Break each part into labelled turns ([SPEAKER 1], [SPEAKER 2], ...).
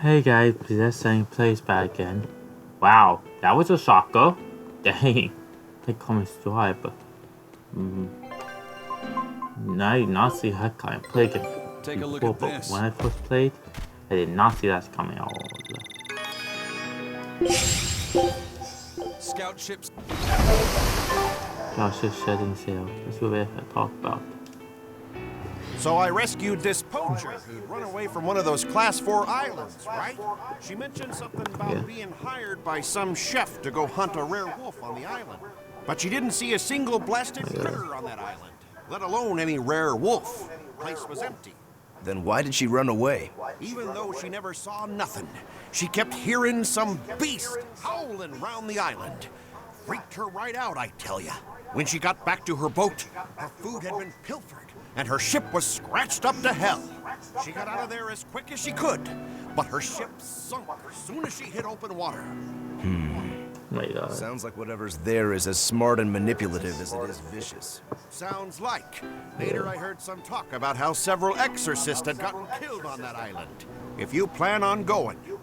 [SPEAKER 1] Hey guys, Berseria plays back again. Wow, that was a shocker. Dang, they call me Strive, but I did not see that kind of play again
[SPEAKER 2] Take a look
[SPEAKER 1] before,
[SPEAKER 2] at
[SPEAKER 1] but
[SPEAKER 2] this.
[SPEAKER 1] when I first played, I did not see that coming out.
[SPEAKER 2] Scout ships.
[SPEAKER 1] Josh is shedding sail. That's what we have to talk about.
[SPEAKER 3] So I rescued this poacher who'd run away from one of those Class 4 islands, right? She mentioned something about being hired by some chef to go hunt a rare wolf on the island. But she didn't see a single blasted critter on that island, let alone any rare wolf. The place was empty.
[SPEAKER 4] Then why did she run away?
[SPEAKER 3] Even though she never saw nothing, she kept hearing some beast howling round the island. Freaked her right out, I tell ya. When she got back to her boat, her food had been pilfered, and her ship was scratched up to hell. She got out of there as quick as she could, but her ship sunk as soon as she hit open water.
[SPEAKER 1] My God.
[SPEAKER 4] Sounds like whatever's there is as smart and manipulative as it is vicious.
[SPEAKER 3] Sounds like. Later I heard some talk about how several exorcists had gotten killed on that island. If you plan on going, you'd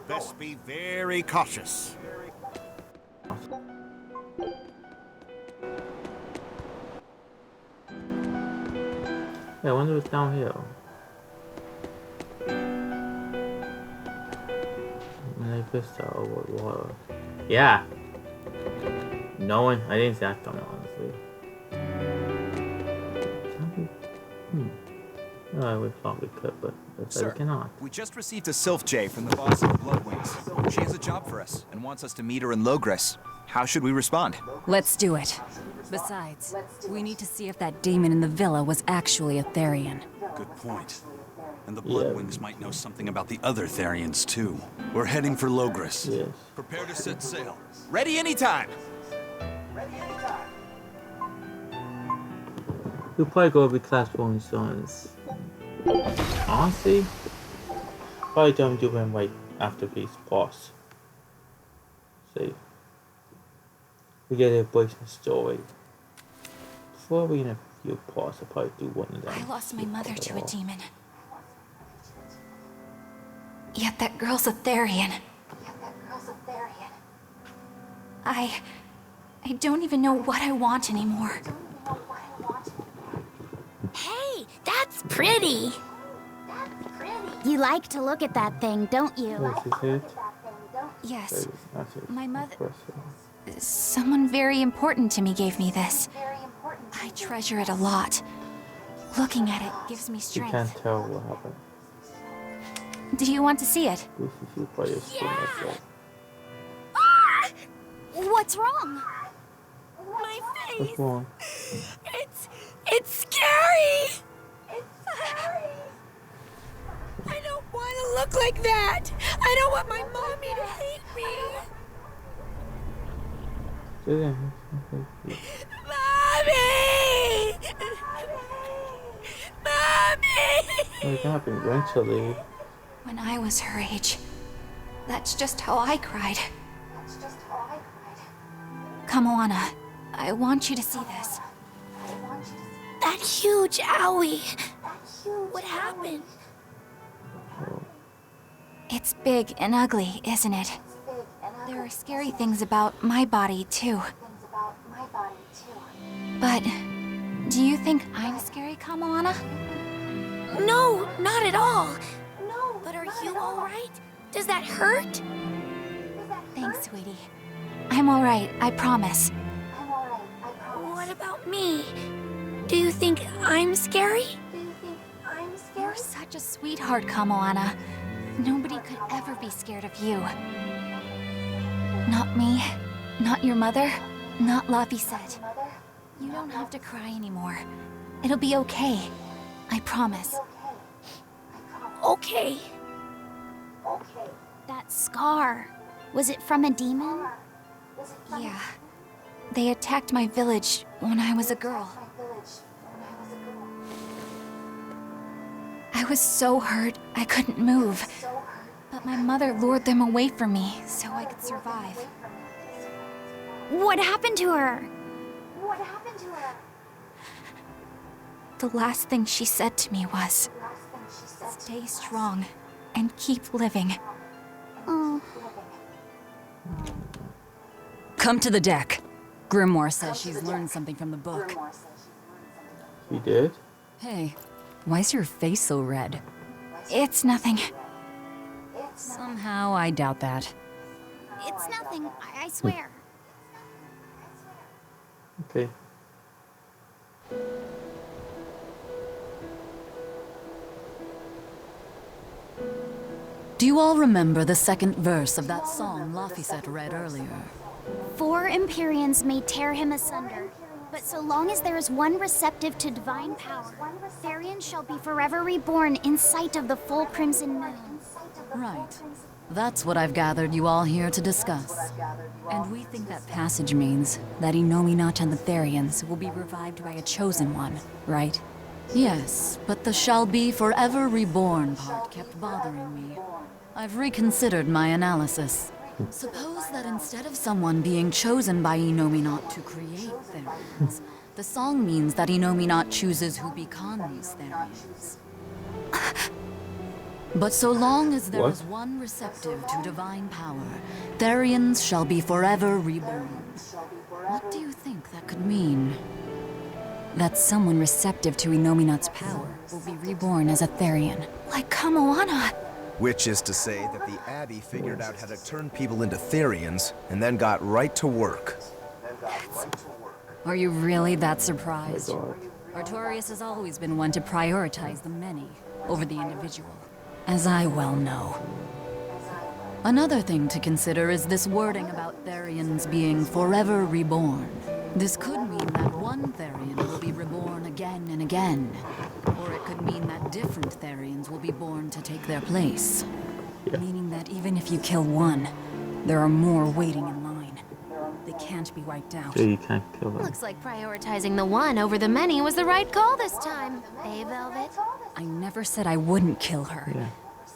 [SPEAKER 3] best be very cautious.
[SPEAKER 1] Yeah, I wonder what's down here. Lake Vista over water. Yeah. No one. I didn't see that coming, honestly. Oh, we thought we could, but looks like we cannot.
[SPEAKER 5] We just received a Sylph J from the boss of the Bloodwings. She has a job for us and wants us to meet her in Logres. How should we respond?
[SPEAKER 6] Let's do it. Besides, we need to see if that demon in the villa was actually a Therian.
[SPEAKER 2] Good point. And the Bloodwings might know something about the other Therians, too. We're heading for Logres.
[SPEAKER 1] Yes.
[SPEAKER 2] Prepare to set sail.
[SPEAKER 5] Ready anytime!
[SPEAKER 1] We'll probably go over Class 4 insurance. Honestly, probably don't do him right after these boss. See. We get a boyfriend story. Before we interview boss, I'll probably do one of them.
[SPEAKER 6] I lost my mother to a demon. Yet that girl's a Therian. I don't even know what I want anymore.
[SPEAKER 7] Hey, that's pretty. You like to look at that thing, don't you?
[SPEAKER 1] This is it.
[SPEAKER 6] Yes,
[SPEAKER 1] That's it.
[SPEAKER 6] my mother...
[SPEAKER 1] Impressive.
[SPEAKER 6] Someone very important to me gave me this. I treasure it a lot. Looking at it gives me
[SPEAKER 1] You
[SPEAKER 6] strength.
[SPEAKER 1] can't tell what happened.
[SPEAKER 6] Do you want to see it?
[SPEAKER 1] This is you probably assume myself.
[SPEAKER 7] Ah! What's wrong? My face.
[SPEAKER 1] What's wrong?
[SPEAKER 7] It's scary. I don't want to look like that. I don't want my mommy to hate me. Mommy! Mommy!
[SPEAKER 1] It happened eventually.
[SPEAKER 6] When I was her age, that's just how I cried. Come, Moana. I want you to see this.
[SPEAKER 7] That huge owie. What happened?
[SPEAKER 6] It's big and ugly, isn't it? There are scary things about my body, too. But do you think I'm scary, Kamoana?
[SPEAKER 7] No, not at all. But are you all right? Does that hurt?
[SPEAKER 6] Thanks, sweetie. I'm all right, I promise.
[SPEAKER 7] What about me? Do you think I'm scary?
[SPEAKER 6] You're such a sweetheart, Kamoana. Nobody could ever be scared of you. Not me, not your mother, not Lavisette. You don't have to cry anymore. It'll be okay. I promise.
[SPEAKER 7] Okay. That scar, was it from a demon?
[SPEAKER 6] Yeah. They attacked my village when I was a girl. I was so hurt, I couldn't move. But my mother lured them away from me so I could survive.
[SPEAKER 7] What happened to her?
[SPEAKER 6] The last thing she said to me was, "Stay strong. and keep living.
[SPEAKER 7] Oh.
[SPEAKER 8] Come to the deck. Grimoire says she's learned something from the book.
[SPEAKER 1] She did?
[SPEAKER 8] Hey, why's your face so red?
[SPEAKER 6] It's nothing.
[SPEAKER 8] Somehow I doubt that.
[SPEAKER 7] It's nothing, I swear.
[SPEAKER 1] Okay.
[SPEAKER 8] Do you all remember the second verse of that song Laphicet read earlier?
[SPEAKER 7] 4 Empyreans may tear him asunder, but so long as there is one receptive to divine power, Therian shall be forever reborn in sight of the full crimson moon.
[SPEAKER 8] Right. That's what I've gathered you all here to discuss. And we think that passage means that Innominat and the Therians will be revived by a chosen one, right? Yes, but the shall be forever reborn part kept bothering me. I've reconsidered my analysis. Suppose that instead of someone being chosen by Innominat to create Therians, the song means that Innominat chooses who becomes Therians. But so long as there is one receptive to divine power, Therians shall be forever reborn. What do you think that could mean? That someone receptive to Innominat's power will be reborn as a Therian.
[SPEAKER 6] Like Kamoana.
[SPEAKER 4] Which is to say that the Abbey figured out how to turn people into Therians and then got right to work.
[SPEAKER 8] Are you really that surprised?
[SPEAKER 1] God.
[SPEAKER 8] Artorias has always been one to prioritize the many over the individual, as I well know. Another thing to consider is this wording about Therians being forever reborn. This could mean that one Therian will be reborn again and again, or it could mean that different Therians will be born to take their place. Meaning that even if you kill one, there are more waiting in line. They can't be wiped out.
[SPEAKER 1] So you can't kill her.
[SPEAKER 9] Looks like prioritizing the one over the many was the right call this time. Eh, Velvet?
[SPEAKER 8] I never said I wouldn't kill her.
[SPEAKER 1] Yeah.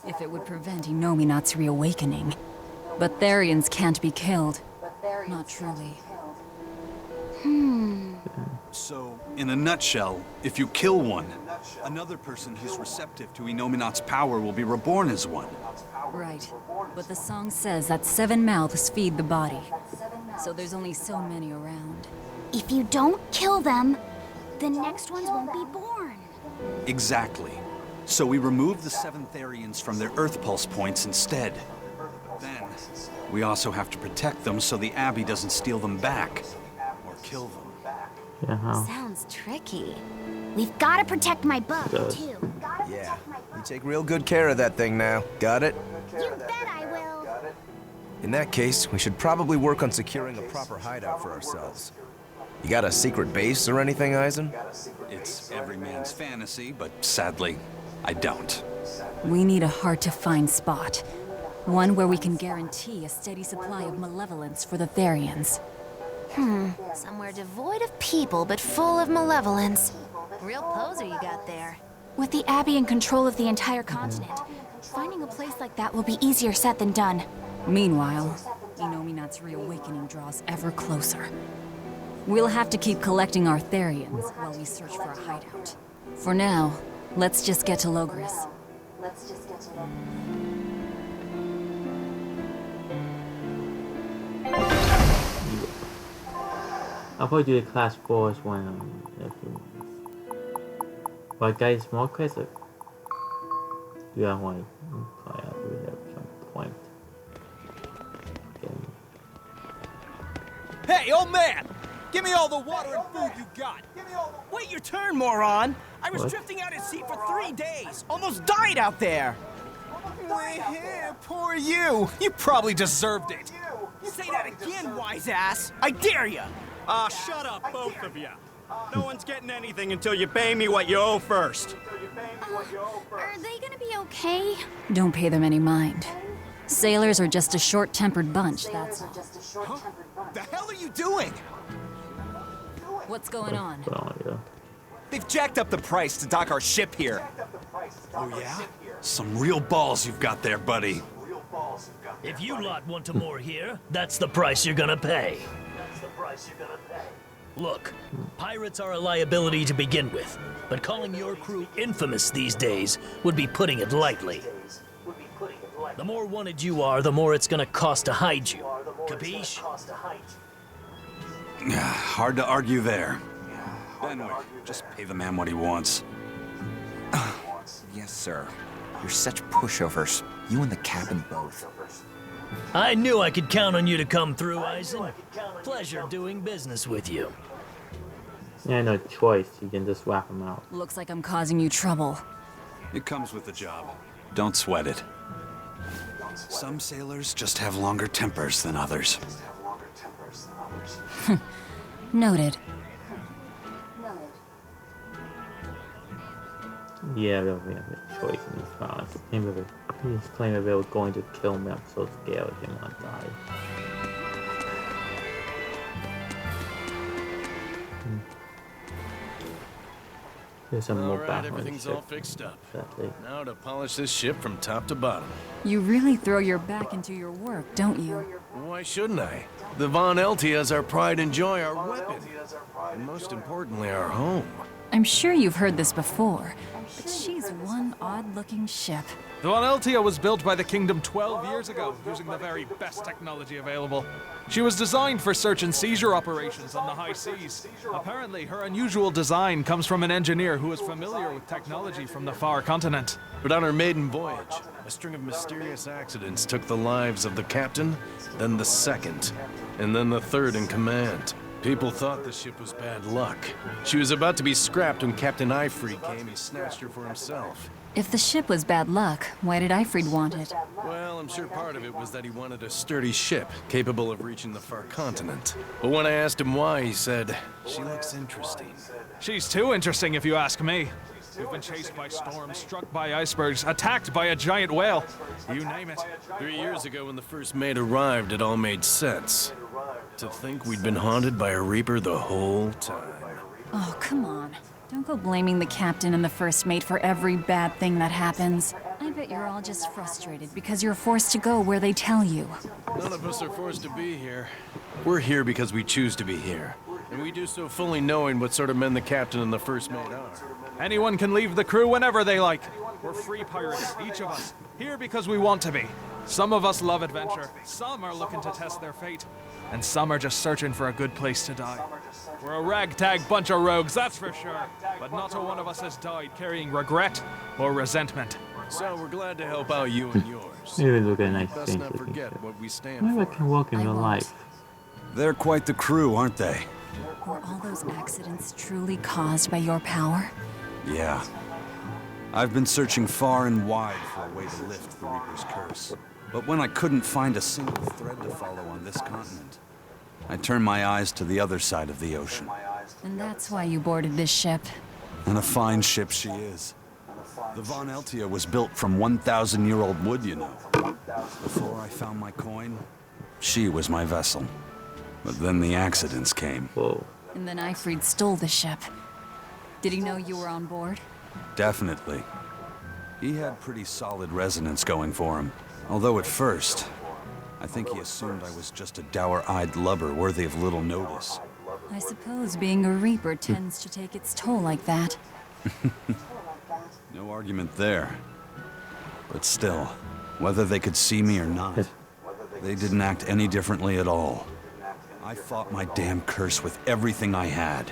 [SPEAKER 8] If it would prevent Innominat's reawakening. But Therians can't be killed. Not truly.
[SPEAKER 2] So, in a nutshell, if you kill one, another person who's receptive to Innominat's power will be reborn as one.
[SPEAKER 8] Right. But the song says that 7 mouths feed the body. So there's only so many around.
[SPEAKER 7] If you don't kill them, the next ones won't be born.
[SPEAKER 2] Exactly. So we remove the 7 Therians from their Earth Pulse points instead. Then, we also have to protect them so the Abbey doesn't steal them back. Or kill them.
[SPEAKER 1] Yeah, how?
[SPEAKER 9] Sounds tricky.
[SPEAKER 7] We've got to protect my bug,
[SPEAKER 1] Does.
[SPEAKER 7] too.
[SPEAKER 4] Yeah, you take real good care of that thing now. Got it?
[SPEAKER 7] You bet I will.
[SPEAKER 4] In that case, we should probably work on securing a proper hideout for ourselves. You got a secret base or anything, Eisen?
[SPEAKER 2] It's every man's fantasy, but sadly, I don't.
[SPEAKER 8] We need a hard-to-find spot. One where we can guarantee a steady supply of malevolence for the Therians.
[SPEAKER 9] Somewhere devoid of people but full of malevolence. Real poser you got there.
[SPEAKER 6] With the Abbey in control of the entire continent, finding a place like that will be easier said than done.
[SPEAKER 8] Meanwhile, Innominat's reawakening draws ever closer. We'll have to keep collecting our Therians while we search for a hideout. For now, let's just get to Logris.
[SPEAKER 1] I'll probably do the class 4s when a few months. But guys, more quests. Yeah, why? Probably I'll do it at some point. Okay.
[SPEAKER 10] Hey, old man! Give me all the water and food you got! Wait your turn, moron! I was
[SPEAKER 1] What?
[SPEAKER 10] drifting out at sea for 3 days! Almost died out there! Poor you! You probably deserved it! Say that again, wise ass! I dare ya!
[SPEAKER 11] Shut up, both of you. No one's getting anything until you pay me what you owe first.
[SPEAKER 7] Are they gonna be okay?
[SPEAKER 8] Don't pay them any mind. Sailors are just a short-tempered bunch, that's all.
[SPEAKER 10] Huh? The hell are you doing?
[SPEAKER 8] What's going on?
[SPEAKER 1] Well, yeah.
[SPEAKER 10] They've jacked up the price to dock our ship here.
[SPEAKER 2] Oh yeah? Some real balls you've got there, buddy.
[SPEAKER 12] If you lot want to moor here, that's the price you're gonna pay. Look, pirates are a liability to begin with, but calling your crew infamous these days would be putting it lightly. The more wanted you are, the more it's gonna cost to hide you. Capiche?
[SPEAKER 2] Hard to argue there. Benwick, just pay the man what he wants.
[SPEAKER 5] Yes, sir. You're such pushovers. You and the captain both.
[SPEAKER 12] I knew I could count on you to come through, Eisen. Pleasure doing business with you.
[SPEAKER 1] Yeah, no choice. You can just whack him out.
[SPEAKER 8] Looks like I'm causing you trouble.
[SPEAKER 2] It comes with the job. Don't sweat it. Some sailors just have longer tempers than others.
[SPEAKER 8] Noted.
[SPEAKER 1] Yeah, we don't really have a choice in these files. He's claiming they were going to kill me. I'm so scared he might die. There's some more
[SPEAKER 13] Alright,
[SPEAKER 1] background
[SPEAKER 13] everything's
[SPEAKER 1] shit.
[SPEAKER 13] all fixed up.
[SPEAKER 1] Exactly.
[SPEAKER 13] Now to polish this ship from top to bottom.
[SPEAKER 8] You really throw your back into your work, don't you?
[SPEAKER 13] Why shouldn't I? The Von Eltia's our pride and joy, our weapon. And most importantly, our home.
[SPEAKER 8] I'm sure you've heard this before, but she's one odd-looking ship.
[SPEAKER 14] The Von Eltia was built by the Kingdom 12 years ago, using the very best technology available. She was designed for search and seizure operations on the high seas. Apparently, her unusual design comes from an engineer who is familiar with technology from the far continent.
[SPEAKER 13] But on her maiden voyage, a string of mysterious accidents took the lives of the captain, then the second, and then the third in command. People thought the ship was bad luck. She was about to be scrapped when Captain Eyfried came and snatched her for himself.
[SPEAKER 8] If the ship was bad luck, why did Eyfried want it?
[SPEAKER 13] Well, I'm sure part of it was that he wanted a sturdy ship, capable of reaching the far continent. But when I asked him why, he said, "She looks interesting."
[SPEAKER 14] She's too interesting if you ask me. We've been chased by storms, struck by icebergs, attacked by a giant whale. You name it.
[SPEAKER 13] 3 years ago when the first mate arrived, it all made sense. To think we'd been haunted by a Reaper the whole time.
[SPEAKER 8] Oh, come on. Don't go blaming the captain and the first mate for every bad thing that happens. I bet you're all just frustrated because you're forced to go where they tell you.
[SPEAKER 13] None of us are forced to be here. We're here because we choose to be here. And we do so fully knowing what sort of men the captain and the first mate are.
[SPEAKER 14] Anyone can leave the crew whenever they like. We're free pirates, each of us. Here because we want to be. Some of us love adventure. Some are looking to test their fate. And some are just searching for a good place to die. We're a ragtag bunch of rogues, that's for sure. But not a one of us has died carrying regret or resentment.
[SPEAKER 13] So we're glad to help out you and yours.
[SPEAKER 1] Maybe look at a nice
[SPEAKER 13] Let's
[SPEAKER 1] thing.
[SPEAKER 13] not forget what we stand
[SPEAKER 1] Maybe I
[SPEAKER 13] for.
[SPEAKER 1] can work in real life.
[SPEAKER 2] They're quite the crew, aren't they?
[SPEAKER 8] Were all those accidents truly caused by your power?
[SPEAKER 2] Yeah. I've been searching far and wide for a way to lift the Reaper's curse. But when I couldn't find a single thread to follow on this continent, I turned my eyes to the other side of the ocean.
[SPEAKER 8] And that's why you boarded this ship.
[SPEAKER 2] And a fine ship she is. The Von Eltia was built from 1,000-year-old wood, you know. Before I found my coin, she was my vessel. But then the accidents came.
[SPEAKER 1] Whoa.
[SPEAKER 8] And then Eyfried stole the ship. Did he know you were on board?
[SPEAKER 2] Definitely. He had pretty solid resonance going for him. Although at first, I think he assumed I was just a dour-eyed lubber worthy of little notice.
[SPEAKER 8] I suppose being a Reaper tends to take its toll like that.
[SPEAKER 2] No argument there. But still, whether they could see me or not, they didn't act any differently at all. I fought my damn curse with everything I had.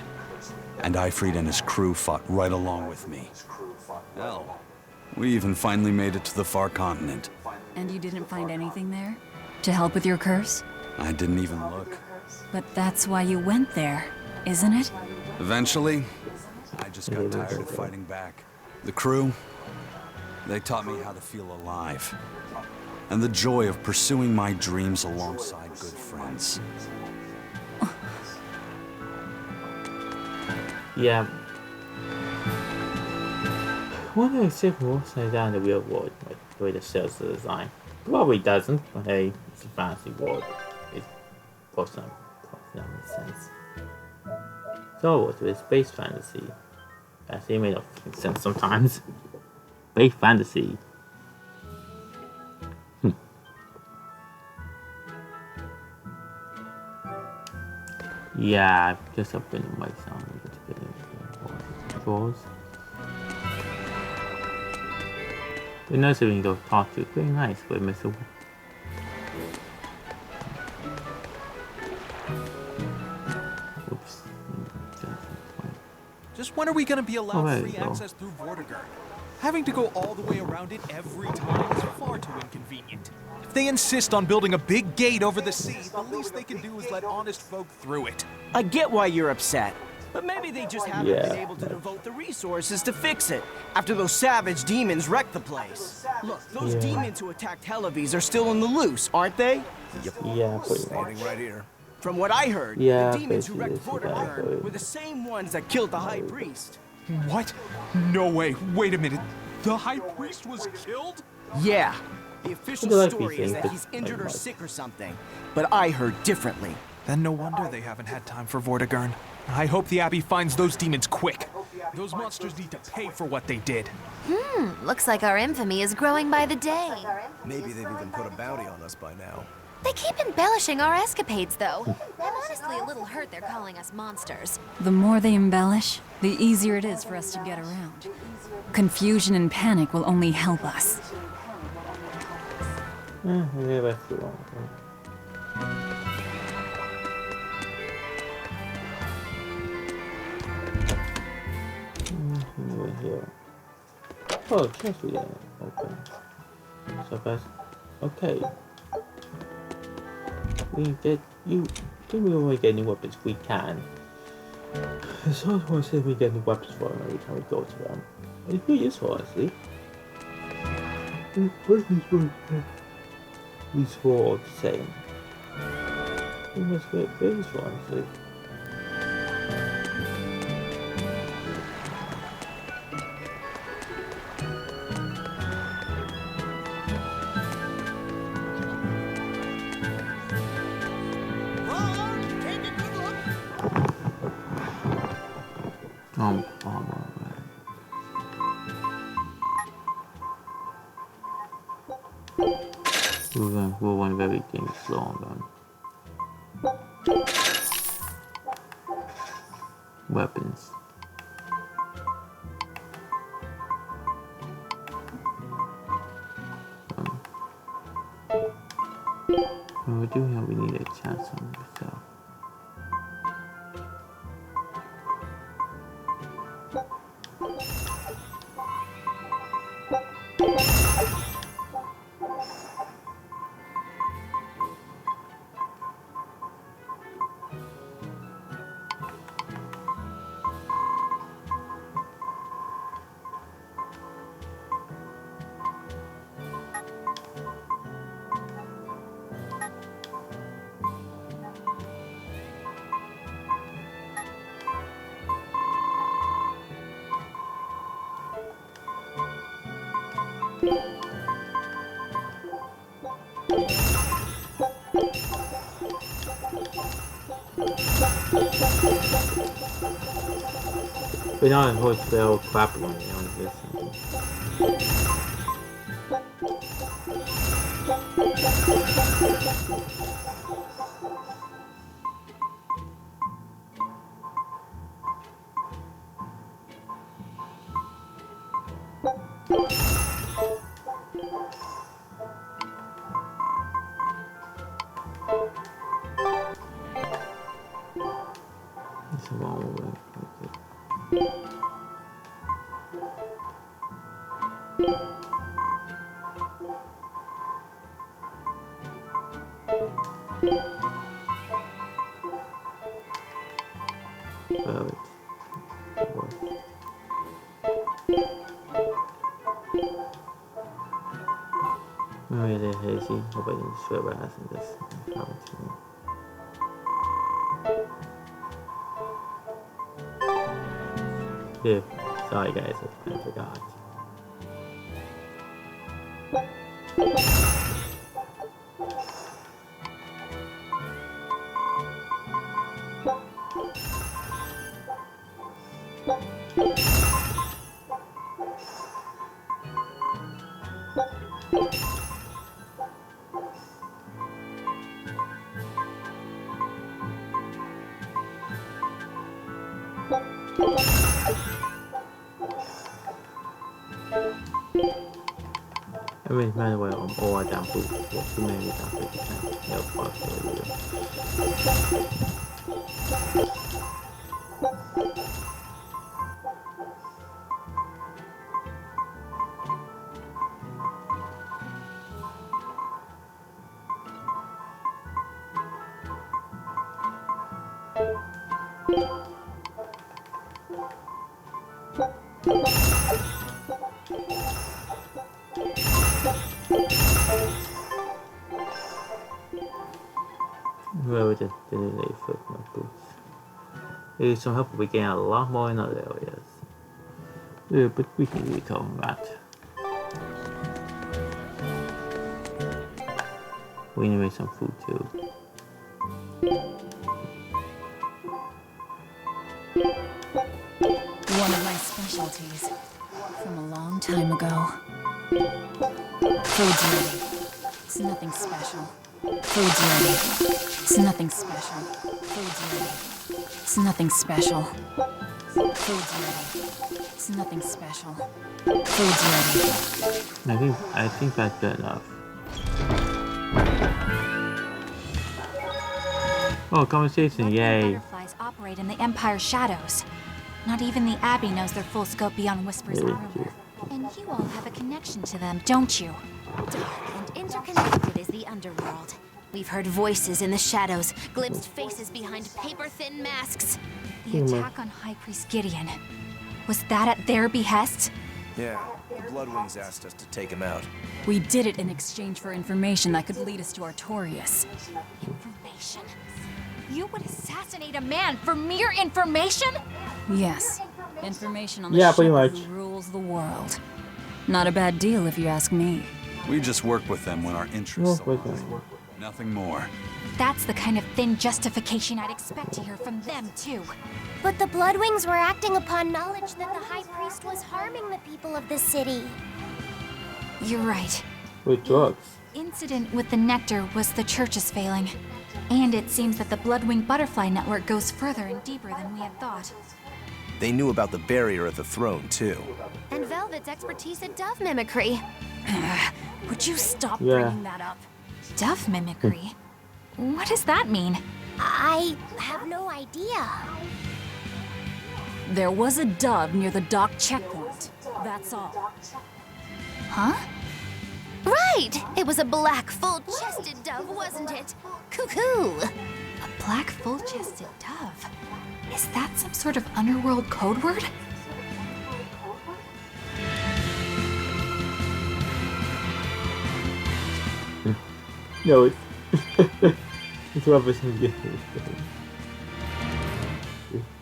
[SPEAKER 2] And Eyfried and his crew fought right along with me. Hell, we even finally made it to the far continent.
[SPEAKER 8] And you didn't find anything there? To help with your curse?
[SPEAKER 2] I didn't even look.
[SPEAKER 8] But that's why you went there, isn't it?
[SPEAKER 2] Eventually, I just got tired of fighting back. The crew, they taught me how to feel alive. And the joy of pursuing my dreams alongside good friends.
[SPEAKER 1] Yeah. What do I say for upside down in the real world, like the way the cells are designed? Probably doesn't, but hey, it's a fantasy world. It's personal makes sense. Star Wars with space fantasy. Actually, it may not make sense sometimes. Space fantasy. Yeah, I've just opened my sound to get into controls. We're nice when you go talk to. Very nice with Mr. Oops.
[SPEAKER 14] Just when are we gonna be allowed
[SPEAKER 1] there
[SPEAKER 14] free
[SPEAKER 1] you go.
[SPEAKER 14] access through Vortigern? Having to go all the way around it every time is far too inconvenient. If they insist on building a big gate over the sea, the least they can do is let honest folk through it.
[SPEAKER 10] I get why you're upset, but maybe they just haven't
[SPEAKER 1] Yeah,
[SPEAKER 10] been able to devote the resources to fix it after those savage demons wrecked the place. Look, those
[SPEAKER 1] Yeah.
[SPEAKER 10] demons who attacked Helavis are still on the loose, aren't they?
[SPEAKER 1] Yeah, pretty much.
[SPEAKER 4] Standing right here.
[SPEAKER 10] From what I heard,
[SPEAKER 1] Yeah,
[SPEAKER 10] the demons who
[SPEAKER 1] basically,
[SPEAKER 10] wrecked
[SPEAKER 1] this is exactly.
[SPEAKER 10] Vortigern were the same ones that killed the High Priest.
[SPEAKER 14] What? No way. Wait a minute. The High Priest was killed?
[SPEAKER 10] Yeah. The official
[SPEAKER 1] Would you like
[SPEAKER 10] story
[SPEAKER 1] these
[SPEAKER 10] is that
[SPEAKER 1] things?
[SPEAKER 10] he's injured or sick or something, but I heard differently.
[SPEAKER 14] Then no wonder they haven't had time for Vortigern. I hope the Abbey finds those demons quick. Those monsters need to pay for what they did.
[SPEAKER 9] Looks like our infamy is growing by the day.
[SPEAKER 4] Maybe they've even put a bounty on us by now.
[SPEAKER 9] They keep embellishing our escapades, though. I'm honestly a little hurt they're calling us monsters.
[SPEAKER 8] The more they embellish, the easier it is for us to get around. Confusion and panic will only help us.
[SPEAKER 1] Yeah, that's the one. Here. Oh, just we did. Okay. So fast. Okay. We get you. Can we only get new weapons? We can. So I want to say we get new weapons for them every time we go to them. It's pretty useful, honestly. What is this useful all the same? It must be very useful, honestly. We'll want everything slow on them. Weapons. We do have, we need a chance on yourself. We're not in hotel crap on this. It's a long way. Really hazy. Hope I didn't swear by asking this. Yeah, sorry guys, I forgot. Anyways, by the way, I'm all down for too many down 50%. No, whoever did it for my boots. With some help, we gain a lot more in other areas. Yeah, but we can become that. We need to make some food too.
[SPEAKER 8] One of my specialties from a long time ago. Food's ready. It's nothing special. Food's ready. It's nothing special. Food's ready. It's nothing special. Food's ready. It's nothing special. Food's ready.
[SPEAKER 1] I think that's good enough. Oh, conversation, yay.
[SPEAKER 6] Butterflies operate in the Empire's shadows. Not even the Abbey knows their full scope beyond Whisper's armor. And you all have a connection to them, don't you?
[SPEAKER 9] Dark and interconnected is the underworld. We've heard voices in the shadows, glimpsed faces behind paper-thin masks.
[SPEAKER 6] The attack on High Priest Gideon. Was that at their behest?
[SPEAKER 4] Yeah, the Bloodwings asked us to take him out.
[SPEAKER 8] We did it in exchange for information that could lead us to Artorias.
[SPEAKER 6] Information? You would assassinate a man for mere information?
[SPEAKER 8] Yes. Information on the
[SPEAKER 1] yeah,
[SPEAKER 8] ship
[SPEAKER 1] pretty much.
[SPEAKER 8] who rules the world. Not a bad deal if you ask me.
[SPEAKER 2] We just work with them when our interests align. Nothing more.
[SPEAKER 6] That's the kind of thin justification I'd expect to hear from them, too.
[SPEAKER 7] But the Bloodwings were acting upon knowledge that the High Priest was harming the people of the city.
[SPEAKER 6] You're right.
[SPEAKER 1] With drugs.
[SPEAKER 6] Incident with the nectar was the church's failing. And it seems that the Bloodwing Butterfly Network goes further and deeper than we had thought.
[SPEAKER 4] They knew about the barrier at the throne, too.
[SPEAKER 9] And Velvet's expertise at dove mimicry.
[SPEAKER 6] Would you stop bringing that up? Dove mimicry? What does that mean?
[SPEAKER 7] I have no idea.
[SPEAKER 8] There was a dove near the dock checkpoint. That's all.
[SPEAKER 6] Huh?
[SPEAKER 9] Right! It was a black, full-chested dove, wasn't it? Cuckoo!
[SPEAKER 6] A black, full-chested dove? Is that some sort of underworld code word?
[SPEAKER 1] No, it's it's rubbish in the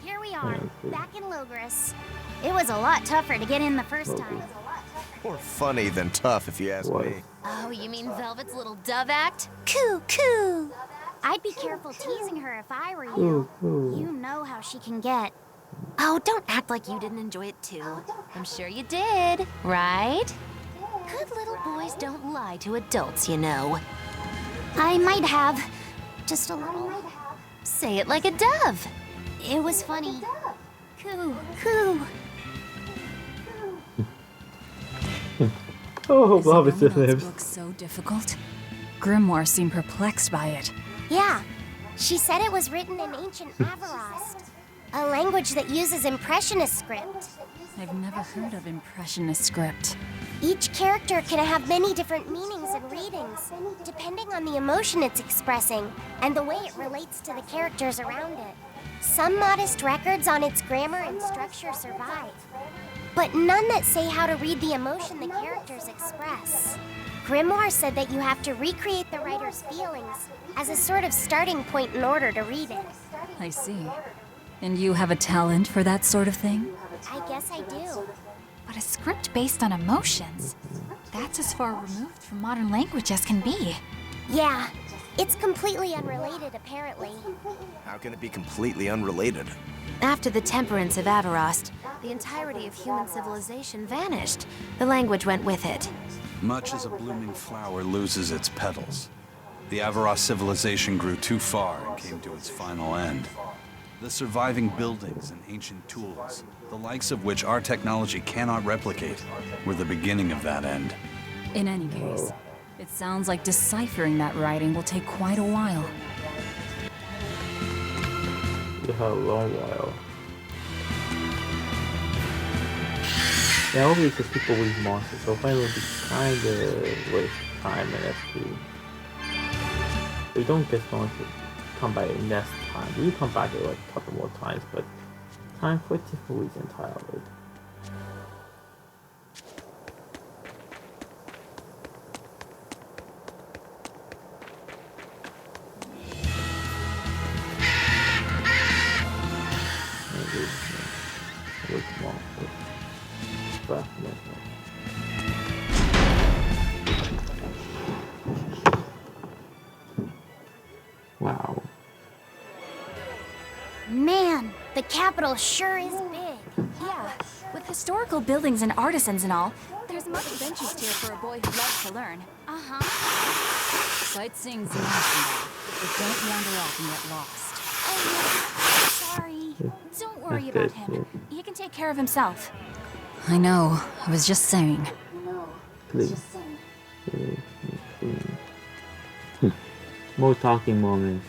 [SPEAKER 7] Here we are, back in Logris. It was a lot tougher to get in the first time.
[SPEAKER 4] More funny than tough, if you ask me.
[SPEAKER 9] Oh, you mean Velvet's little dove act?
[SPEAKER 7] Coo, coo! I'd be careful teasing her if I were you. You know how she can get.
[SPEAKER 9] Oh, don't act like you didn't enjoy it too. I'm sure you did, right? Good little boys don't lie to adults, you know.
[SPEAKER 7] I might have. Just a little.
[SPEAKER 9] Say it like a dove.
[SPEAKER 7] It was funny. Coo, coo.
[SPEAKER 1] Oh,
[SPEAKER 8] Is
[SPEAKER 1] rubbish
[SPEAKER 8] the
[SPEAKER 1] in
[SPEAKER 8] book so difficult? Grimoire seemed perplexed by it.
[SPEAKER 7] Yeah, she said it was written in ancient Avarost, a language that uses Impressionist script.
[SPEAKER 8] I've never heard of Impressionist script.
[SPEAKER 7] Each character can have many different meanings and readings, depending on the emotion it's expressing and the way it relates to the characters around it. Some modest records on its grammar and structure survive, but none that say how to read the emotion the characters express. Grimoire said that you have to recreate the writer's feelings as a sort of starting point in order to read it.
[SPEAKER 8] I see. And you have a talent for that sort of thing?
[SPEAKER 7] I guess I do.
[SPEAKER 6] But a script based on emotions? That's as far removed from modern language as can be.
[SPEAKER 7] Yeah, it's completely unrelated, apparently.
[SPEAKER 4] How can it be completely unrelated?
[SPEAKER 9] After the temperance of Avarost, the entirety of human civilization vanished. The language went with it.
[SPEAKER 2] Much as a blooming flower loses its petals, the Avarost civilization grew too far and came to its final end. The surviving buildings and ancient tools, the likes of which our technology cannot replicate, were the beginning of that end.
[SPEAKER 8] In any case, it sounds like deciphering that writing will take quite a while.
[SPEAKER 1] You have a long while. Yeah, always just people with monsters, so if I will be kinda waste time and FP. We don't just want to come back next time. We come back like a couple more times, but time for a different reason entirely. Wow.
[SPEAKER 7] Man, the capital sure is big.
[SPEAKER 6] Yeah, with historical buildings and artisans and all, there's much of interest here for a boy who loves to learn.
[SPEAKER 7] Uh-huh.
[SPEAKER 8] Sightseeing's the nice, but don't wander off and get lost.
[SPEAKER 6] Oh, sorry. Don't worry about him. He can take care of himself.
[SPEAKER 8] I know. I was just saying.
[SPEAKER 1] Please. More talking moments.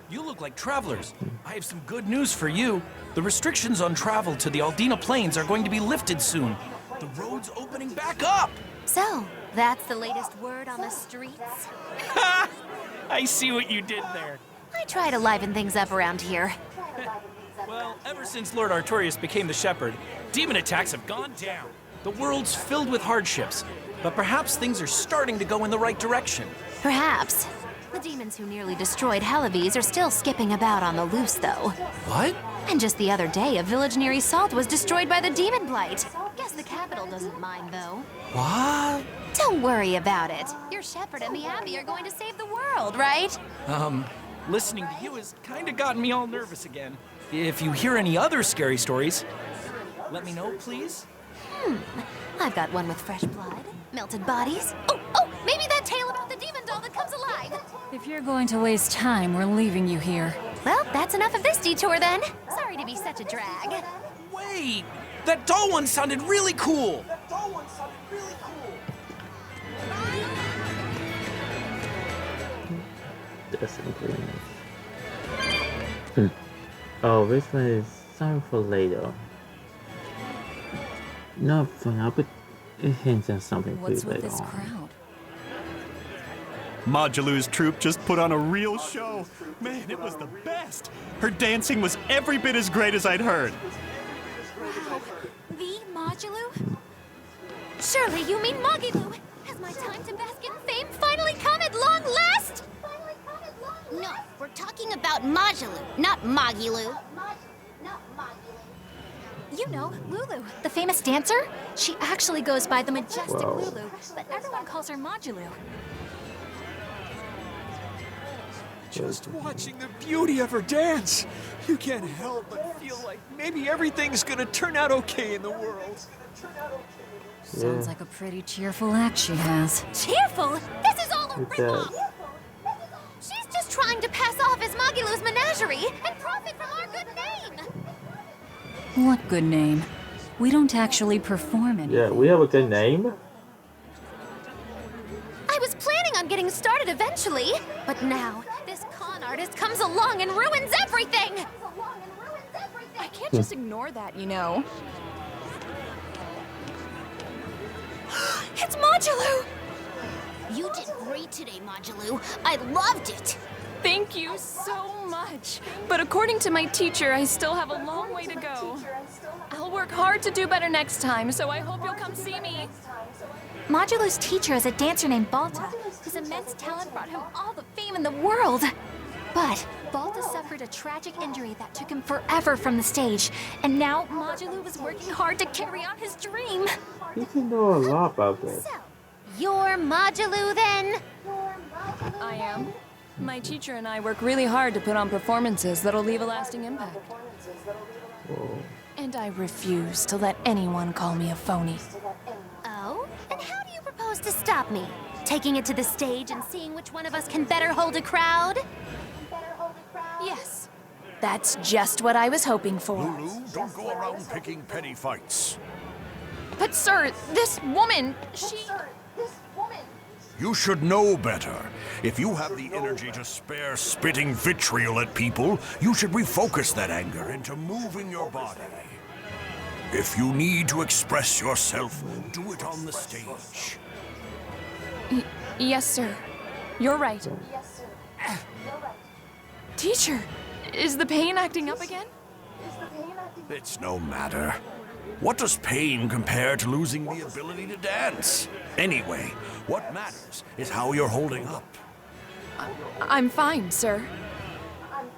[SPEAKER 15] You look like travelers. I have some good news for you. The restrictions on travel to the Aldina Plains are going to be lifted soon. The road's opening back up!
[SPEAKER 9] So, that's the latest word on the streets?
[SPEAKER 15] I see what you did there.
[SPEAKER 9] I try to liven things up around here.
[SPEAKER 15] Well, ever since Lord Artorius became the Shepherd, demon attacks have gone down. The world's filled with hardships, but perhaps things are starting to go in the right direction.
[SPEAKER 9] Perhaps. The demons who nearly destroyed Halaves are still skipping about on the loose, though.
[SPEAKER 15] What?
[SPEAKER 9] And just the other day, a village near Salt was destroyed by the demon blight. Guess the capital doesn't mind, though.
[SPEAKER 15] What?
[SPEAKER 9] Don't worry about it. Your shepherd and the Abbey are going to save the world, right?
[SPEAKER 15] Listening to you has kind of gotten me all nervous again. If you hear any other scary stories, let me know, please.
[SPEAKER 9] I've got one with fresh blood, melted bodies. Oh, maybe that tale about the demon doll that comes alive.
[SPEAKER 8] If you're going to waste time, we're leaving you here.
[SPEAKER 9] Well, that's enough of this detour then. Sorry to be such a drag.
[SPEAKER 15] Wait! That doll one sounded really cool!
[SPEAKER 1] That's incredible. Oh, this one is something for later. Not for now, but it hints at something for
[SPEAKER 8] What's with
[SPEAKER 1] later
[SPEAKER 8] this
[SPEAKER 1] on.
[SPEAKER 8] crowd?
[SPEAKER 11] Majalu's troupe just put on a real show. Man, it was the best. Her dancing was every bit as great as I'd heard.
[SPEAKER 6] Wow. The Majalu?
[SPEAKER 9] Surely you mean Magilu. Has my time to bask in fame finally come at long last?
[SPEAKER 7] No, we're talking about Majalu, not Magilu.
[SPEAKER 6] You know, Lulu, the famous dancer? She actually goes by the majestic
[SPEAKER 1] Wow.
[SPEAKER 6] Lulu, but everyone calls her Majalu.
[SPEAKER 14] Just watching the beauty of her dance, you can't help but feel like maybe everything's gonna turn out okay in the world.
[SPEAKER 8] Sounds like a pretty cheerful act she has.
[SPEAKER 9] Cheerful? This is all a
[SPEAKER 1] It
[SPEAKER 9] ripoff.
[SPEAKER 1] does.
[SPEAKER 9] She's just trying to pass off as Magilu's menagerie and profit from our good name.
[SPEAKER 8] What good name? We don't actually perform anything.
[SPEAKER 1] Yeah, we have a good name.
[SPEAKER 9] I was planning on getting started eventually, but now this con artist comes along and ruins everything.
[SPEAKER 6] I can't just ignore that, you know.
[SPEAKER 9] It's Majalu!
[SPEAKER 7] You did great today, Majalu. I loved it.
[SPEAKER 16] Thank you so much. But according to my teacher, I still have a long way to go. I'll work hard to do better next time, so I hope you'll come see me.
[SPEAKER 6] Majalu's teacher is a dancer named Balta, whose immense talent brought him all the fame in the world. But Balta suffered a tragic injury that took him forever from the stage, and now Majalu is working hard to carry on his dream.
[SPEAKER 1] You can know a lot about this.
[SPEAKER 9] You're Majalu then?
[SPEAKER 16] I am. My teacher and I work really hard to put on performances that'll leave a lasting impact.
[SPEAKER 1] Whoa.
[SPEAKER 16] And I refuse to let anyone call me a phony.
[SPEAKER 9] Oh? And how do you propose to stop me? Taking it to the stage and seeing which one of us can better hold a crowd?
[SPEAKER 16] Yes. That's just what I was hoping for.
[SPEAKER 3] Lulu, don't go around picking petty fights.
[SPEAKER 16] But sir, this woman, she...
[SPEAKER 3] You should know better. If you have the energy to spare spitting vitriol at people, you should refocus that anger into moving your body. If you need to express yourself, do it on the stage.
[SPEAKER 16] Yes, sir. You're right. Teacher, is the pain acting up again?
[SPEAKER 3] It's no matter. What does pain compare to losing the ability to dance? Anyway, what matters is how you're holding up.
[SPEAKER 16] I'm fine, sir.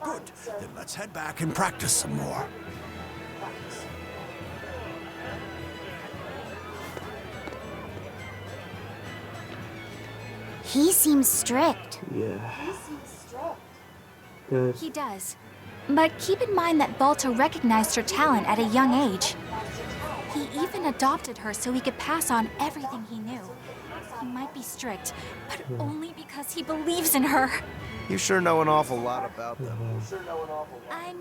[SPEAKER 3] Good. Then let's head back and practice some more.
[SPEAKER 7] He seems strict.
[SPEAKER 1] Yeah.
[SPEAKER 6] He does. But keep in mind that Balta recognized her talent at a young age. He even adopted her so he could pass on everything he knew. He might be strict, but only because he believes in her.
[SPEAKER 4] You sure know an awful lot about them.
[SPEAKER 6] I'm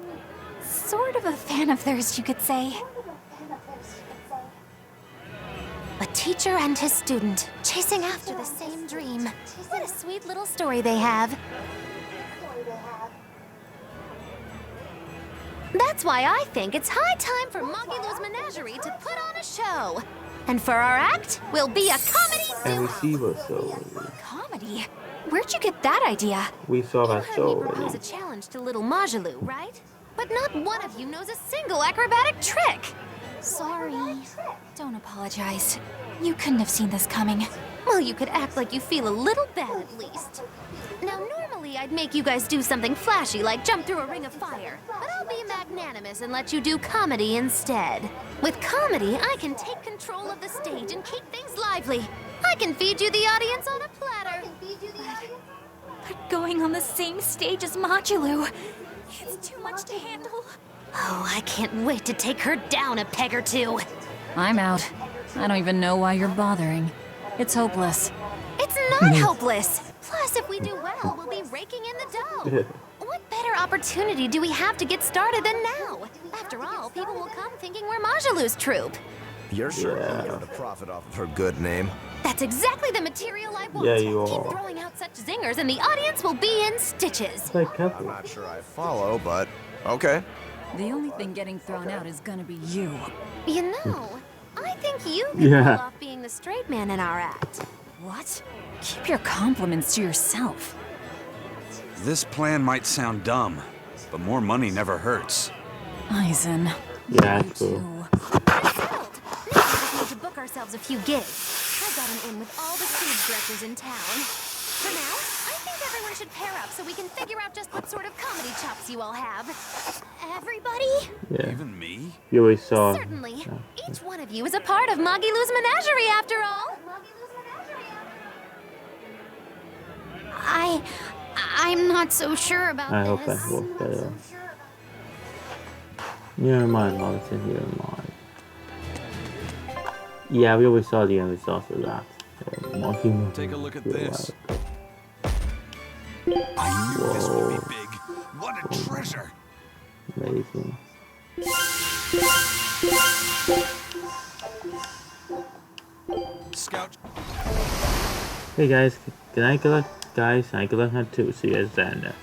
[SPEAKER 6] sort of a fan of theirs, you could say.
[SPEAKER 9] A teacher and his student, chasing after the same dream. What a sweet little story they have. That's why I think it's high time for Magilou's Menagerie to put on a show. And for our act, we'll be a comedy
[SPEAKER 1] And we
[SPEAKER 9] duo.
[SPEAKER 1] see what show already.
[SPEAKER 6] Comedy? Where'd you get that idea?
[SPEAKER 1] We saw that
[SPEAKER 9] You
[SPEAKER 1] show
[SPEAKER 9] heard me propose
[SPEAKER 1] already.
[SPEAKER 9] a challenge to little Majalou, right? But not one of you knows a single acrobatic trick.
[SPEAKER 6] Sorry. Don't apologize. You couldn't have seen this coming.
[SPEAKER 9] Well, you could act like you feel a little bad at least. Now, normally I'd make you guys do something flashy like jump through a ring of fire, but I'll be magnanimous and let you do comedy instead. With comedy, I can take control of the stage and keep things lively. I can feed you the audience on a platter.
[SPEAKER 6] But going on the same stage as Majalou, it's too much to handle.
[SPEAKER 9] Oh, I can't wait to take her down a peg or two.
[SPEAKER 8] I'm out. I don't even know why you're bothering. It's hopeless.
[SPEAKER 9] It's not hopeless. Plus, if we do well, we'll be raking in the dough. What better opportunity do we have to get started than now? After all, people will come thinking we're Majalou's troupe.
[SPEAKER 4] You're sure you're going to profit off of her good name?
[SPEAKER 9] That's exactly the material I want.
[SPEAKER 1] Yeah, you
[SPEAKER 9] Keep
[SPEAKER 1] are.
[SPEAKER 9] throwing out such zingers and the audience will be in stitches.
[SPEAKER 4] I'm not sure I follow, but okay.
[SPEAKER 8] The only thing getting thrown out is gonna be you.
[SPEAKER 9] You know, I think you can
[SPEAKER 8] Yeah.
[SPEAKER 9] pull off being the straight man in our act.
[SPEAKER 8] What? Keep your compliments to yourself.
[SPEAKER 2] This plan might sound dumb, but more money never hurts.
[SPEAKER 8] Eisen.
[SPEAKER 1] Yeah, true.
[SPEAKER 9] Now we just need to book ourselves a few gigs. I got an in with all the stage directors in town. For now, I think everyone should pair up so we can figure out just what sort of comedy chops you all have. Everybody?
[SPEAKER 1] Yeah.
[SPEAKER 2] Even me?
[SPEAKER 1] You always saw.
[SPEAKER 9] Certainly. Each one of you is a part of Magilou's Menagerie, after all.
[SPEAKER 7] I'm not so sure about
[SPEAKER 1] I hope that works better. Never mind, Martin, never mind. Yeah, we always saw the end results of that.
[SPEAKER 2] Take a look at this. I knew this would be big. What a treasure!
[SPEAKER 1] Amazing.
[SPEAKER 2] Scout.
[SPEAKER 1] Hey guys, good night, guys. I good luck too. See you guys then.